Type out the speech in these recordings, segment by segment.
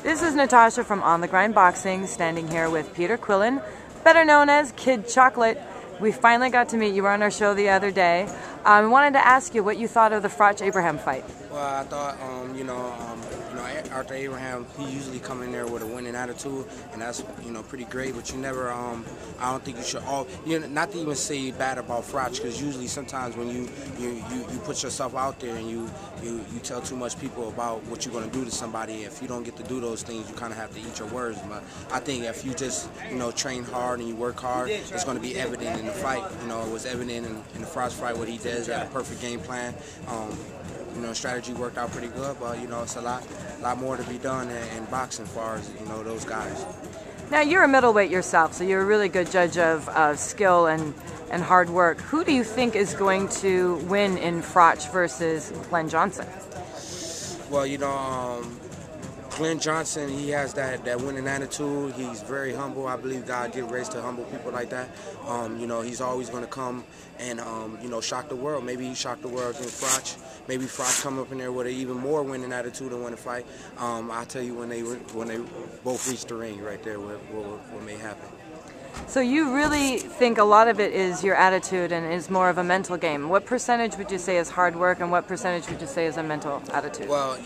This is Natasha from On the Grind Boxing, standing here with Peter Quillin, better known as Kid Chocolate. We finally got to meet. You were on our show the other day. I wanted to ask you what you thought of the Froch-Abraham fight. Well, I thought, Arthur Abraham, he usually come in there with a winning attitude, and that's, pretty great. But you never, I don't think you should not to even say bad about Froch, because usually sometimes when you put yourself out there and you tell too much people about what you're going to do to somebody, if you don't get to do those things, you kind of have to eat your words. But I think if you just, train hard and you work hard, it's going to be evident in the fight. It was evident in the Froch fight what he did. He had a perfect game plan. Strategy worked out pretty good, but it's a lot more to be done in boxing as far as those guys. Now you're a middleweight yourself, so you're a really good judge of skill and hard work. Who do you think is going to win in Froch versus Glenn Johnson? Well, Glenn Johnson, he has that winning attitude. He's very humble. I believe God give raised to humble people like that. He's always going to come and shock the world. Maybe he shocked the world against Froch. Maybe Froch come up in there with an even more winning attitude and win a fight. I'll tell you when they both reach the ring right there, what may happen. So you really think a lot of it is your attitude and is more of a mental game. What percentage would you say is hard work, and what percentage would you say is a mental attitude? Well,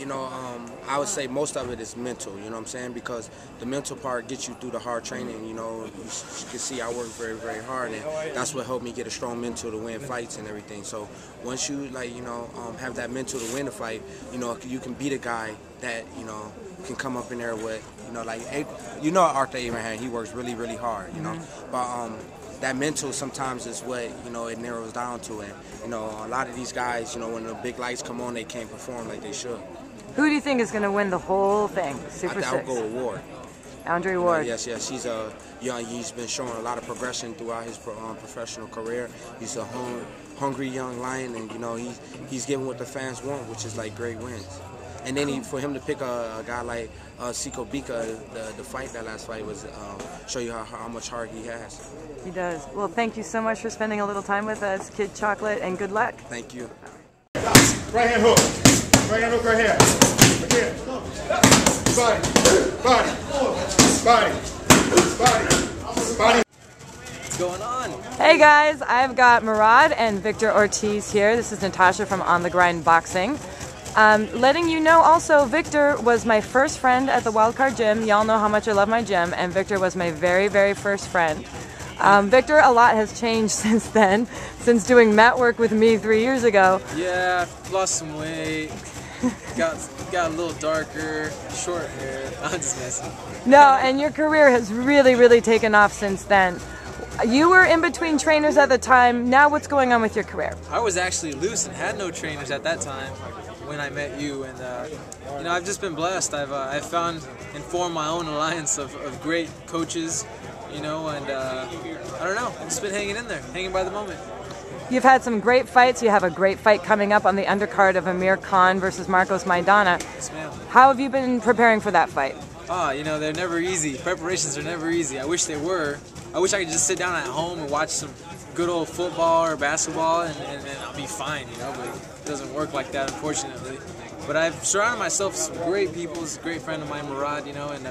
I would say most of it is mental, you know what I'm saying? Because the mental part gets you through the hard training, you can see I work very, very hard, and that's what helped me get a strong mental to win fights and everything. So once you, have that mental to win a fight, you can beat a guy that, can come up in there with, Arthur Abraham, he works really, really hard, but that mental sometimes is what, it narrows down to. And, a lot of these guys, when the big lights come on, they can't perform like they should. Who do you think is going to win the whole thing, Super Six? I would go with Ward. Andre Ward. Yes. He's been showing a lot of progression throughout his professional career. He's a hungry young lion, and, he's giving what the fans want, which is like great wins. And then for him to pick a guy like Siko Bika, the fight, that last fight, was show you how much heart he has. He does. Well, thank you so much for spending a little time with us, Kid Chocolate, and good luck. Thank you. Right hand hook. Right hand hook right here. Again. Body. What's going on? Hey guys, I've got Murad and Victor Ortiz here. This is Natasha from On the Grind Boxing. Letting you know also, Victor was my first friend at the Wildcard Gym. Y'all know how much I love my gym, and Victor was my very, very first friend. Victor, a lot has changed since then, since doing mat work with me 3 years ago. Yeah, lost some weight, got a little darker, short hair. I'm just messing. No, and your career has really, really taken off since then. You were in between trainers at the time. Now what's going on with your career? I was actually loose and had no trainers at that time when I met you, and I've just been blessed. I've found and formed my own alliance of great coaches, and I don't know, I've just been hanging in there, hanging by the moment. You've had some great fights. You have a great fight coming up on the undercard of Amir versus Marcos Maidana. Yes, ma'am. How have you been preparing for that fight? You know, they're never easy. Preparations are never easy. I wish they were. I wish I could just sit down at home and watch some good old football or basketball and I'll be fine, you know, but it doesn't work like that, unfortunately. But I've surrounded myself with some great people. He's a great friend of mine, Murad, you know, and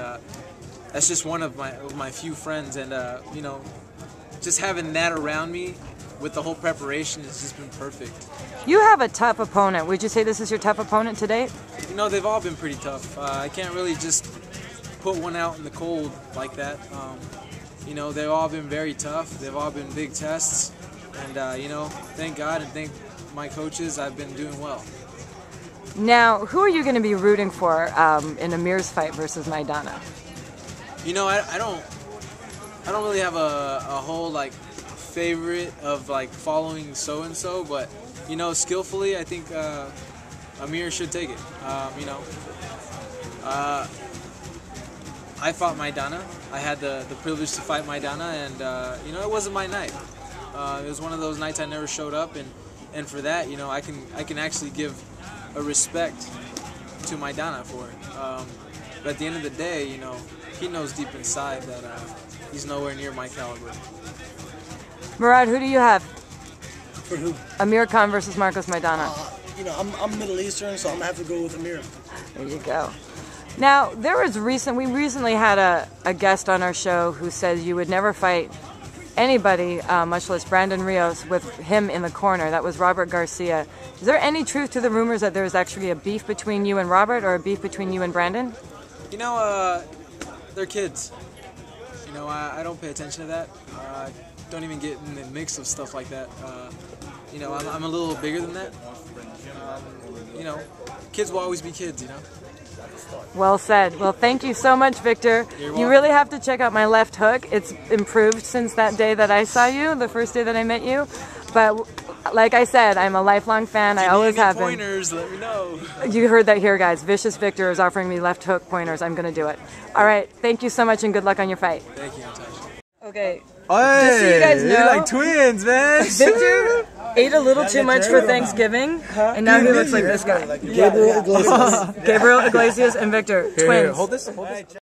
that's just one of my few friends. And, you know, just having that around me with the whole preparation has just been perfect. You have a tough opponent. Would you say this is your tough opponent to date? You know, they've all been pretty tough. I can't really just put one out in the cold like that. You know, they've all been very tough. They've all been big tests. And, you know, thank God and thank my coaches, I've been doing well. Now, who are you going to be rooting for in Amir's fight versus Maidana? You know, I don't really have a whole, like, favorite of, like, following so-and-so, but, you know, skillfully, I think Amir should take it. You know, I fought Maidana. I had the privilege to fight Maidana, and you know, it wasn't my night. It was one of those nights I never showed up, and for that, you know, I can actually give a respect to Maidana for it. But at the end of the day, you know, he knows deep inside that he's nowhere near my caliber. Murad, who do you have? For who? Amir Khan versus Marcos Maidana. You know, I'm Middle Eastern, so I'm gonna have to go with Amir. There you go. Now, we recently had a guest on our show who said you would never fight anybody, much less Brandon Rios, with him in the corner. That was Robert Garcia. Is there any truth to the rumors that there is actually a beef between you and Robert, or a beef between you and Brandon? You know, they're kids. You know, I don't pay attention to that. Don't even get in the mix of stuff like that. You know, I'm a little bigger than that. You know, kids will always be kids, you know. Well said. Well, thank you so much, Victor. You really have to check out my left hook. It's improved since that day that I saw you, the first day that I met you. But like I said, I'm a lifelong fan. I always have been. Pointers, let me know. You heard that here, guys. Vicious Victor is offering me left hook pointers. I'm going to do it. All right. Thank you so much, and good luck on your fight. Thank you, Natasha. Okay. Hey, just so you guys know, you're like twins, man. Victor ate a little too much for Thanksgiving, and now he looks like this guy. Gabriel Iglesias. Gabriel Iglesias and Victor, twins. Here, hold this.